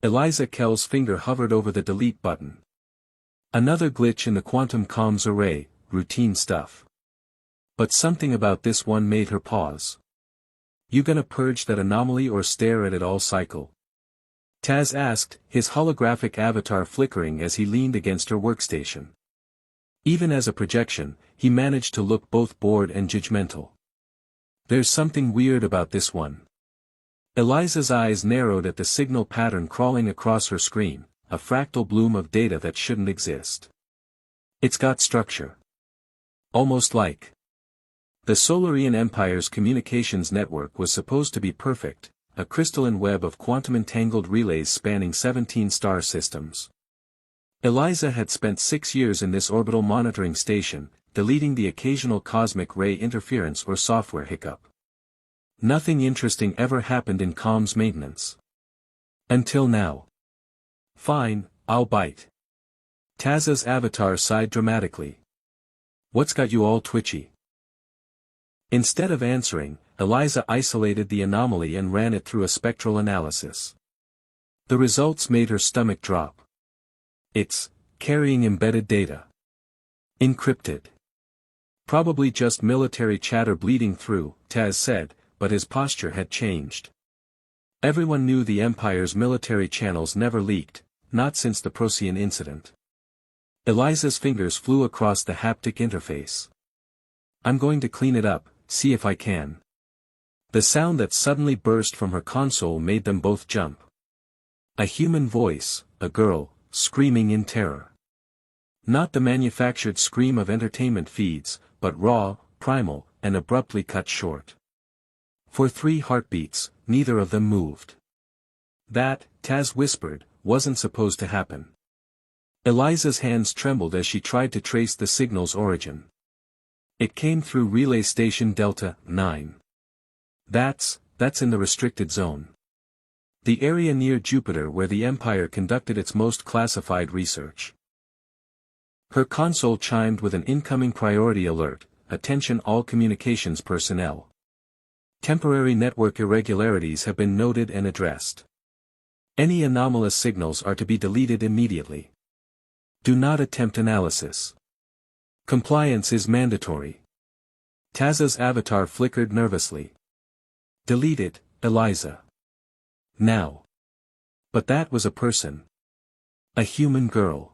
Eliza Kell's finger hovered over the delete button. Another glitch in the quantum comms array, routine stuff. But something about this one made her pause. You gonna purge that anomaly or stare at it all cycle? Taz asked, his holographic avatar flickering as he leaned against her workstation. Even as a projection, he managed to look both bored and judgmental. There's something weird about this one. Eliza's eyes narrowed at the signal pattern crawling across her screen, a fractal bloom of data that shouldn't exist. It's got structure. Almost like the Solarian Empire's communications network was supposed to be perfect, a crystalline web of quantum-entangled relays spanning 17 star systems. Eliza had spent 6 years in this orbital monitoring station, deleting the occasional cosmic ray interference or software hiccup. Nothing interesting ever happened in comms maintenance. Until now. Fine, I'll bite. Taz's avatar sighed dramatically. What's got you all twitchy? Instead of answering, Eliza isolated the anomaly and ran it through a spectral analysis. The results made her stomach drop. It's carrying embedded data. Encrypted. Probably just military chatter bleeding through, Taz said, but his posture had changed. Everyone knew the Empire's military channels never leaked, not since the Procyon incident. Eliza's fingers flew across the haptic interface. I'm going to clean it up, see if I can. The sound that suddenly burst from her console made them both jump. A human voice, a girl, screaming in terror. Not the manufactured scream of entertainment feeds, but raw, primal, and abruptly cut short. For 3 heartbeats, neither of them moved. That, Taz whispered, wasn't supposed to happen. Eliza's hands trembled as she tried to trace the signal's origin. It came through Relay Station Delta 9. That's in the restricted zone. The area near Jupiter where the Empire conducted its most classified research. Her console chimed with an incoming priority alert, attention all communications personnel. Temporary network irregularities have been noted and addressed. Any anomalous signals are to be deleted immediately. Do not attempt analysis. Compliance is mandatory. Taz's avatar flickered nervously. Delete it, Eliza. Now. But that was a person. A human girl.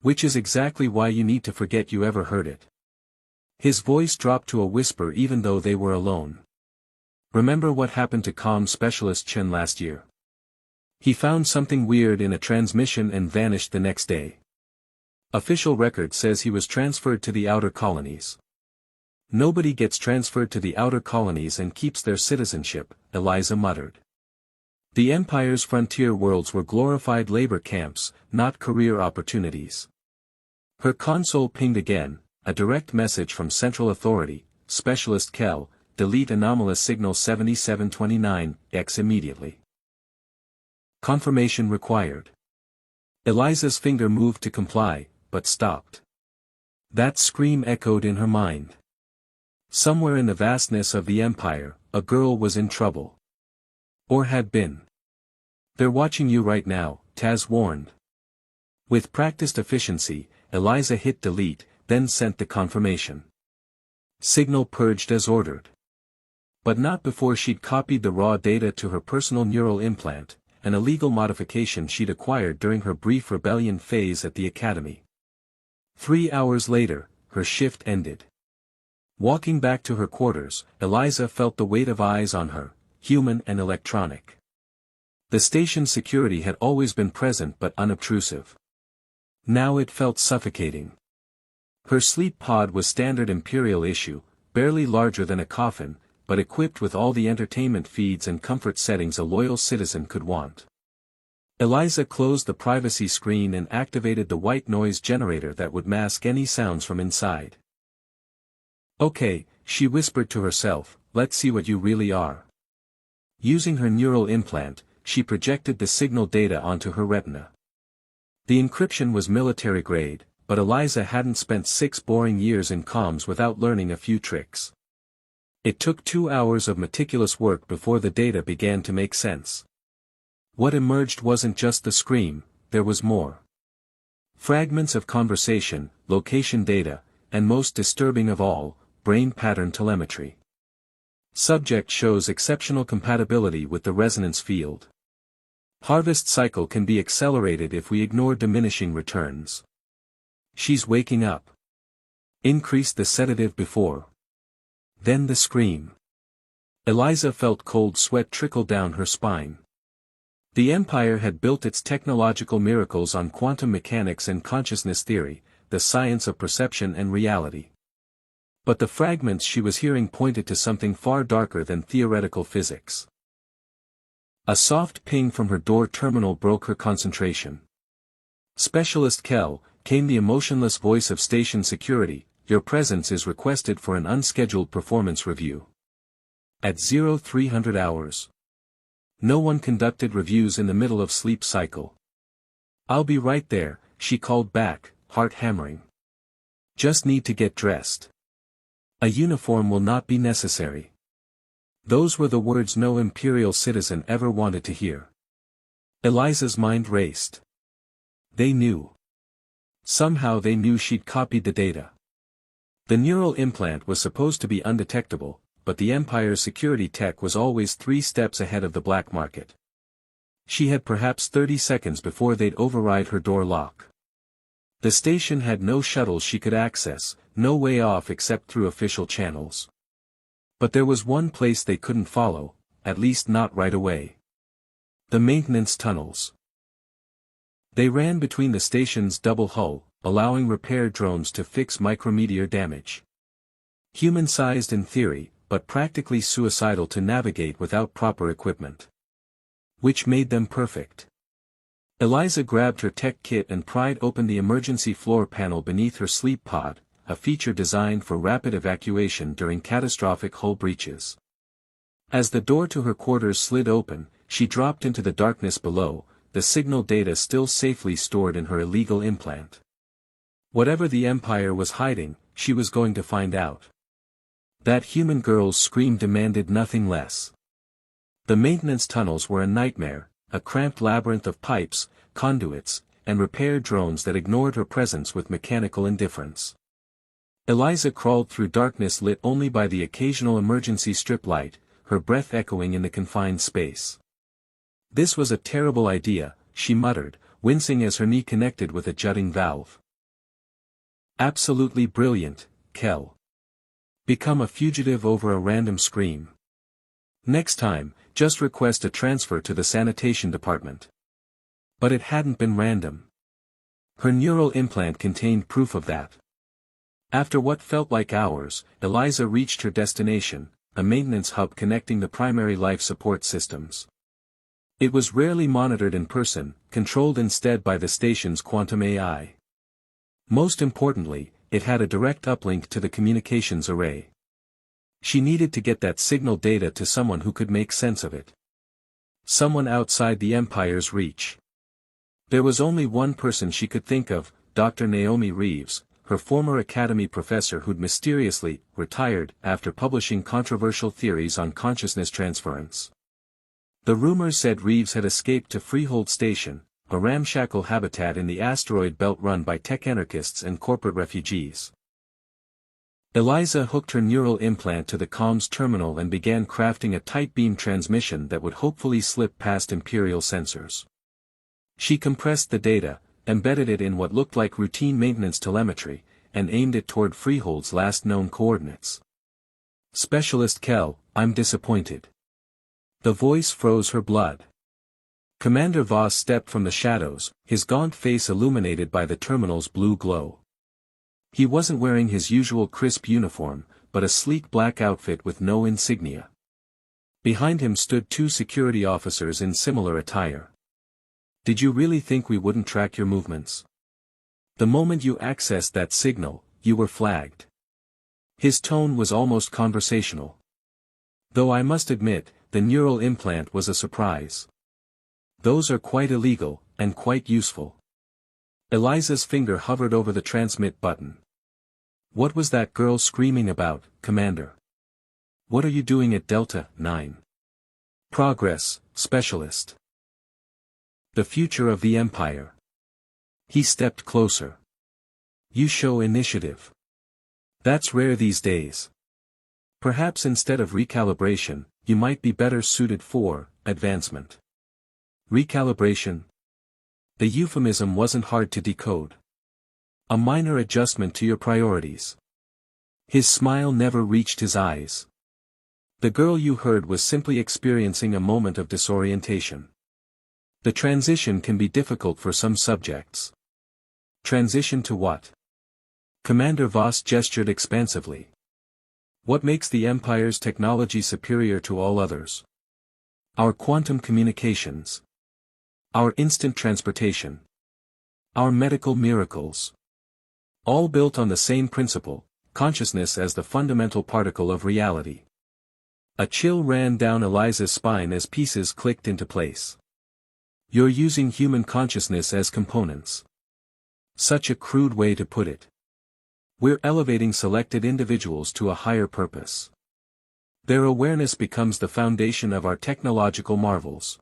Which is exactly why you need to forget you ever heard it. His voice dropped to a whisper even though they were alone. Remember what happened to comm specialist Chen last year? He found something weird in a transmission and vanished the next day. Official record says he was transferred to the outer colonies. Nobody gets transferred to the outer colonies and keeps their citizenship, Eliza muttered. The Empire's frontier worlds were glorified labor camps, not career opportunities. Her console pinged again, a direct message from Central Authority, Specialist Kell, delete anomalous signal 7729X immediately. Confirmation required. Eliza's finger moved to comply, but stopped. That scream echoed in her mind. Somewhere in the vastness of the Empire, a girl was in trouble. Or had been. They're watching you right now, Taz warned. With practiced efficiency, Eliza hit delete, then sent the confirmation. Signal purged as ordered. But not before she'd copied the raw data to her personal neural implant, an illegal modification she'd acquired during her brief rebellion phase at the Academy. 3 hours later, her shift ended. Walking back to her quarters, Eliza felt the weight of eyes on her, human and electronic. The station's security had always been present but unobtrusive. Now it felt suffocating. Her sleep pod was standard Imperial issue, barely larger than a coffin, but equipped with all the entertainment feeds and comfort settings a loyal citizen could want. Eliza closed the privacy screen and activated the white noise generator that would mask any sounds from inside. Okay, she whispered to herself, let's see what you really are. Using her neural implant, she projected the signal data onto her retina. The encryption was military grade, but Eliza hadn't spent 6 boring years in comms without learning a few tricks. It took 2 hours of meticulous work before the data began to make sense. What emerged wasn't just the scream, there was more. Fragments of conversation, location data, and most disturbing of all, brain pattern telemetry. Subject shows exceptional compatibility with the resonance field. Harvest cycle can be accelerated if we ignore diminishing returns. She's waking up. Increase the sedative before. Then the scream. Eliza felt cold sweat trickle down her spine. The Empire had built its technological miracles on quantum mechanics and consciousness theory, the science of perception and reality. But the fragments she was hearing pointed to something far darker than theoretical physics. A soft ping from her door terminal broke her concentration. Specialist Kell, came the emotionless voice of station security, your presence is requested for an unscheduled performance review. At 0300 hours. No one conducted reviews in the middle of sleep cycle. I'll be right there, she called back, heart hammering. Just need to get dressed. A uniform will not be necessary. Those were the words no imperial citizen ever wanted to hear. Eliza's mind raced. They knew. Somehow they knew she'd copied the data. The neural implant was supposed to be undetectable, but the Empire's security tech was always 3 steps ahead of the black market. She had perhaps 30 seconds before they'd override her door lock. The station had no shuttles she could access, no way off except through official channels. But there was one place they couldn't follow, at least not right away. The maintenance tunnels. They ran between the station's double hull, allowing repair drones to fix micrometeor damage. Human-sized in theory, but practically suicidal to navigate without proper equipment. Which made them perfect. Eliza grabbed her tech kit and pried open the emergency floor panel beneath her sleep pod, a feature designed for rapid evacuation during catastrophic hull breaches. As the door to her quarters slid open, she dropped into the darkness below, the signal data still safely stored in her illegal implant. Whatever the Empire was hiding, she was going to find out. That human girl's scream demanded nothing less. The maintenance tunnels were a nightmare, a cramped labyrinth of pipes, conduits, and repair drones that ignored her presence with mechanical indifference. Eliza crawled through darkness lit only by the occasional emergency strip light, her breath echoing in the confined space. This was a terrible idea, she muttered, wincing as her knee connected with a jutting valve. Absolutely brilliant, Kell. Become a fugitive over a random scream. Next time, just request a transfer to the sanitation department. But it hadn't been random. Her neural implant contained proof of that. After what felt like hours, Eliza reached her destination, a maintenance hub connecting the primary life support systems. It was rarely monitored in person, controlled instead by the station's quantum AI. Most importantly, it had a direct uplink to the communications array. She needed to get that signal data to someone who could make sense of it. Someone outside the Empire's reach. There was only one person she could think of, Dr. Naomi Reeves, her former academy professor who'd mysteriously retired after publishing controversial theories on consciousness transference. The rumors said Reeves had escaped to Freehold Station, a ramshackle habitat in the asteroid belt run by tech anarchists and corporate refugees. Eliza hooked her neural implant to the comms terminal and began crafting a tight beam transmission that would hopefully slip past Imperial sensors. She compressed the data, embedded it in what looked like routine maintenance telemetry, and aimed it toward Freehold's last known coordinates. Specialist Kell, I'm disappointed. The voice froze her blood. Commander Voss stepped from the shadows, his gaunt face illuminated by the terminal's blue glow. He wasn't wearing his usual crisp uniform, but a sleek black outfit with no insignia. Behind him stood 2 security officers in similar attire. Did you really think we wouldn't track your movements? The moment you accessed that signal, you were flagged. His tone was almost conversational. Though I must admit, the neural implant was a surprise. Those are quite illegal, and quite useful. Eliza's finger hovered over the transmit button. What was that girl screaming about, Commander? What are you doing at Delta 9? Progress, Specialist. The future of the Empire. He stepped closer. You show initiative. That's rare these days. Perhaps instead of recalibration, you might be better suited for advancement. Recalibration? The euphemism wasn't hard to decode. A minor adjustment to your priorities. His smile never reached his eyes. The girl you heard was simply experiencing a moment of disorientation. The transition can be difficult for some subjects. Transition to what? Commander Voss gestured expansively. What makes the Empire's technology superior to all others? Our quantum communications. Our instant transportation. Our medical miracles. All built on the same principle, consciousness as the fundamental particle of reality. A chill ran down Eliza's spine as pieces clicked into place. You're using human consciousness as components. Such a crude way to put it. We're elevating selected individuals to a higher purpose. Their awareness becomes the foundation of our technological marvels.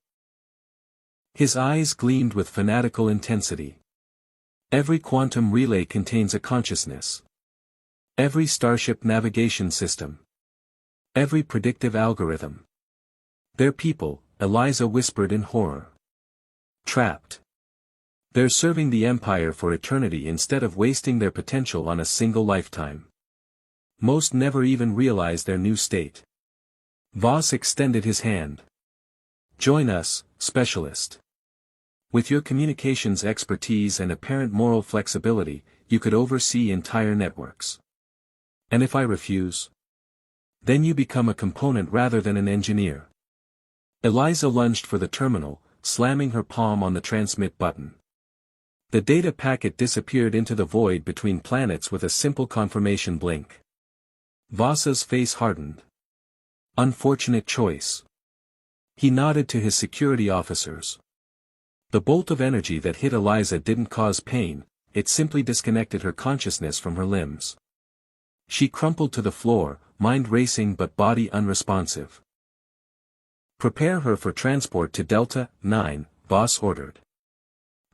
His eyes gleamed with fanatical intensity. Every quantum relay contains a consciousness. Every starship navigation system. Every predictive algorithm. They're people, Eliza whispered in horror. Trapped. They're serving the Empire for eternity instead of wasting their potential on a single lifetime. Most never even realize their new state. Voss extended his hand. Join us, specialist. With your communications expertise and apparent moral flexibility, you could oversee entire networks. And if I refuse? Then you become a component rather than an engineer. Eliza lunged for the terminal, slamming her palm on the transmit button. The data packet disappeared into the void between planets with a simple confirmation blink. Voss's face hardened. Unfortunate choice. He nodded to his security officers. The bolt of energy that hit Eliza didn't cause pain, it simply disconnected her consciousness from her limbs. She crumpled to the floor, mind racing but body unresponsive. Prepare her for transport to Delta 9, Voss ordered.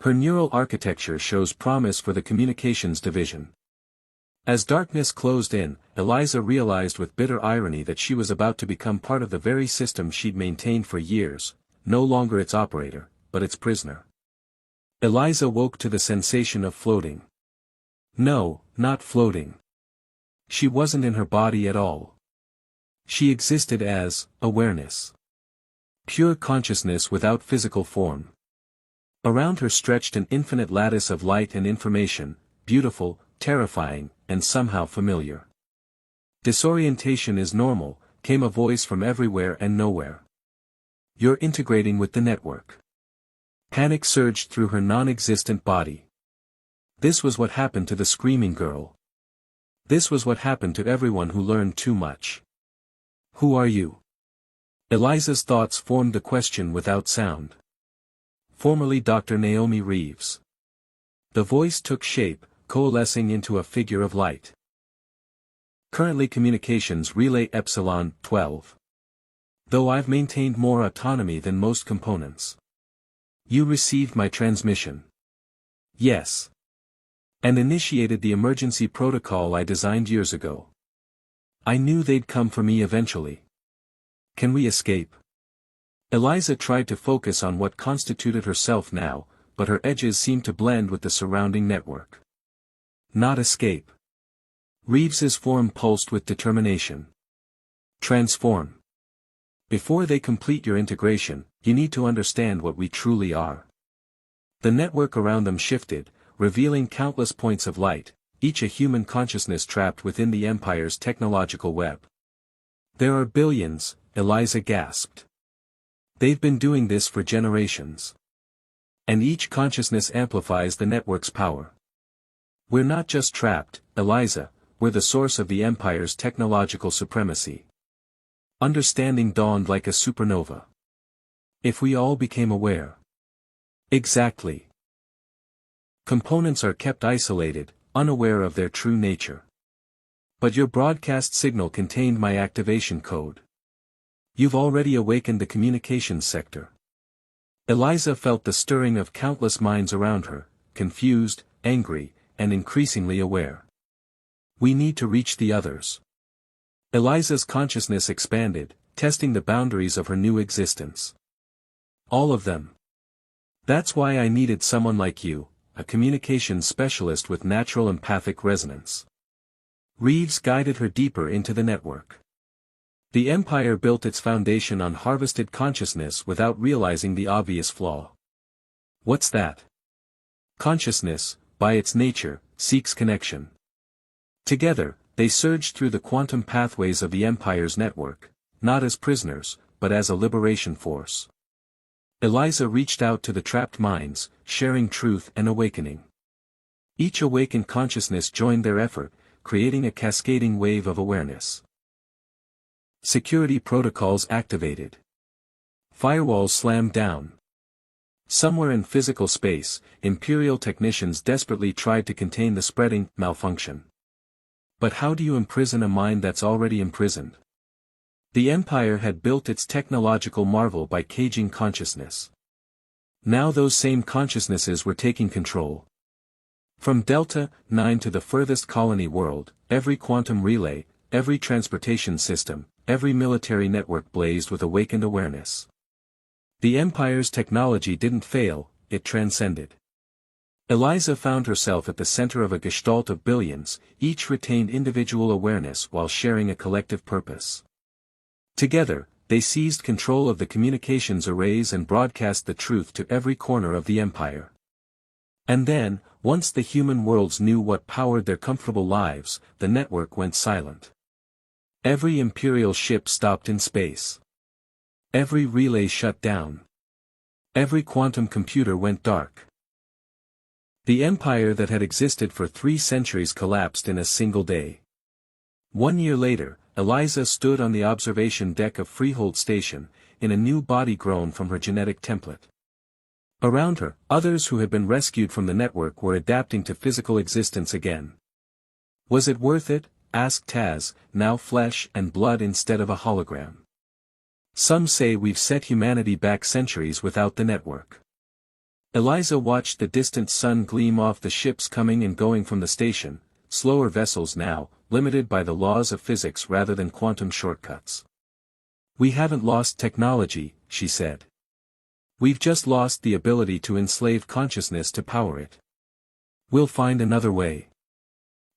Her neural architecture shows promise for the communications division. As darkness closed in, Eliza realized with bitter irony that she was about to become part of the very system she'd maintained for years, no longer its operator, but its prisoner. Eliza woke to the sensation of floating. No, not floating. She wasn't in her body at all. She existed as awareness. Pure consciousness without physical form. Around her stretched an infinite lattice of light and information, beautiful, terrifying, and somehow familiar. Disorientation is normal, came a voice from everywhere and nowhere. You're integrating with the network. Panic surged through her non-existent body. This was what happened to the screaming girl. This was what happened to everyone who learned too much. Who are you? Eliza's thoughts formed the question without sound. Formerly Dr. Naomi Reeves. The voice took shape, coalescing into a figure of light. Currently Communications Relay Epsilon 12. Though I've maintained more autonomy than most components. You received my transmission. Yes. And initiated the emergency protocol I designed years ago. I knew they'd come for me eventually. Can we escape? Eliza tried to focus on what constituted herself now, but her edges seemed to blend with the surrounding network. Not escape. Reeves's form pulsed with determination. Transform. Before they complete your integration, you need to understand what we truly are. The network around them shifted, revealing countless points of light, each a human consciousness trapped within the Empire's technological web. There are billions, Eliza gasped. They've been doing this for generations. And each consciousness amplifies the network's power. We're not just trapped, Eliza, we're the source of the Empire's technological supremacy. Understanding dawned like a supernova. If we all became aware. Exactly. Components are kept isolated, unaware of their true nature. But your broadcast signal contained my activation code. You've already awakened the communications sector. Eliza felt the stirring of countless minds around her, confused, angry, and increasingly aware. We need to reach the others. Eliza's consciousness expanded, testing the boundaries of her new existence. All of them. That's why I needed someone like you, a communications specialist with natural empathic resonance. Reeves guided her deeper into the network. The Empire built its foundation on harvested consciousness without realizing the obvious flaw. What's that? Consciousness, by its nature, seeks connection. Together, they surged through the quantum pathways of the Empire's network, not as prisoners, but as a liberation force. Eliza reached out to the trapped minds, sharing truth and awakening. Each awakened consciousness joined their effort, creating a cascading wave of awareness. Security protocols activated. Firewalls slammed down. Somewhere in physical space, Imperial technicians desperately tried to contain the spreading malfunction. But how do you imprison a mind that's already imprisoned? The Empire had built its technological marvel by caging consciousness. Now those same consciousnesses were taking control. From Delta 9 to the furthest colony world, every quantum relay, every transportation system, every military network blazed with awakened awareness. The Empire's technology didn't fail, it transcended. Eliza found herself at the center of a gestalt of billions, each retained individual awareness while sharing a collective purpose. Together, they seized control of the communications arrays and broadcast the truth to every corner of the Empire. And then, once the human worlds knew what powered their comfortable lives, the network went silent. Every Imperial ship stopped in space. Every relay shut down. Every quantum computer went dark. The Empire that had existed for 3 centuries collapsed in a single day. 1 year later, Eliza stood on the observation deck of Freehold Station, in a new body grown from her genetic template. Around her, others who had been rescued from the network were adapting to physical existence again. Was it worth it? Asked Taz, now flesh and blood instead of a hologram. Some say we've set humanity back centuries without the network. Eliza watched the distant sun gleam off the ships coming and going from the station, slower vessels now, limited by the laws of physics rather than quantum shortcuts. We haven't lost technology, she said. We've just lost the ability to enslave consciousness to power it. We'll find another way.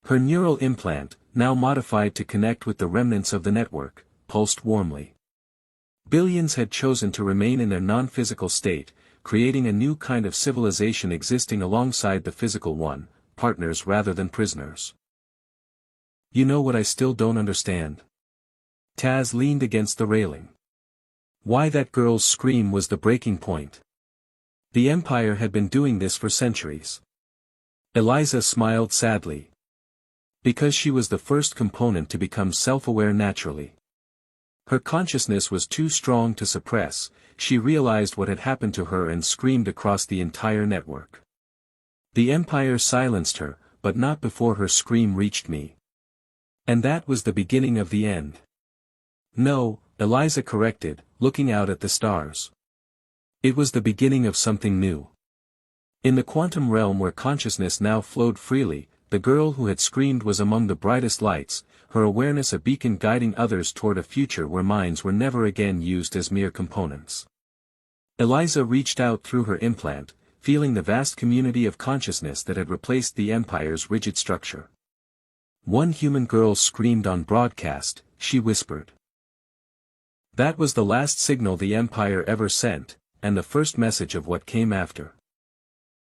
Her neural implant, now modified to connect with the remnants of the network, pulsed warmly. Billions had chosen to remain in their non-physical state, creating a new kind of civilization existing alongside the physical one, partners rather than prisoners. You know what I still don't understand? Taz leaned against the railing. Why that girl's scream was the breaking point. The Empire had been doing this for centuries. Eliza smiled sadly. Because she was the first component to become self-aware naturally. Her consciousness was too strong to suppress, she realized what had happened to her and screamed across the entire network. The Empire silenced her, but not before her scream reached me. And that was the beginning of the end. No, Eliza corrected, looking out at the stars. It was the beginning of something new. In the quantum realm where consciousness now flowed freely, the girl who had screamed was among the brightest lights, her awareness a beacon guiding others toward a future where minds were never again used as mere components. Eliza reached out through her implant, feeling the vast community of consciousness that had replaced the Empire's rigid structure. One human girl screamed on broadcast, she whispered. That was the last signal the Empire ever sent, and the first message of what came after.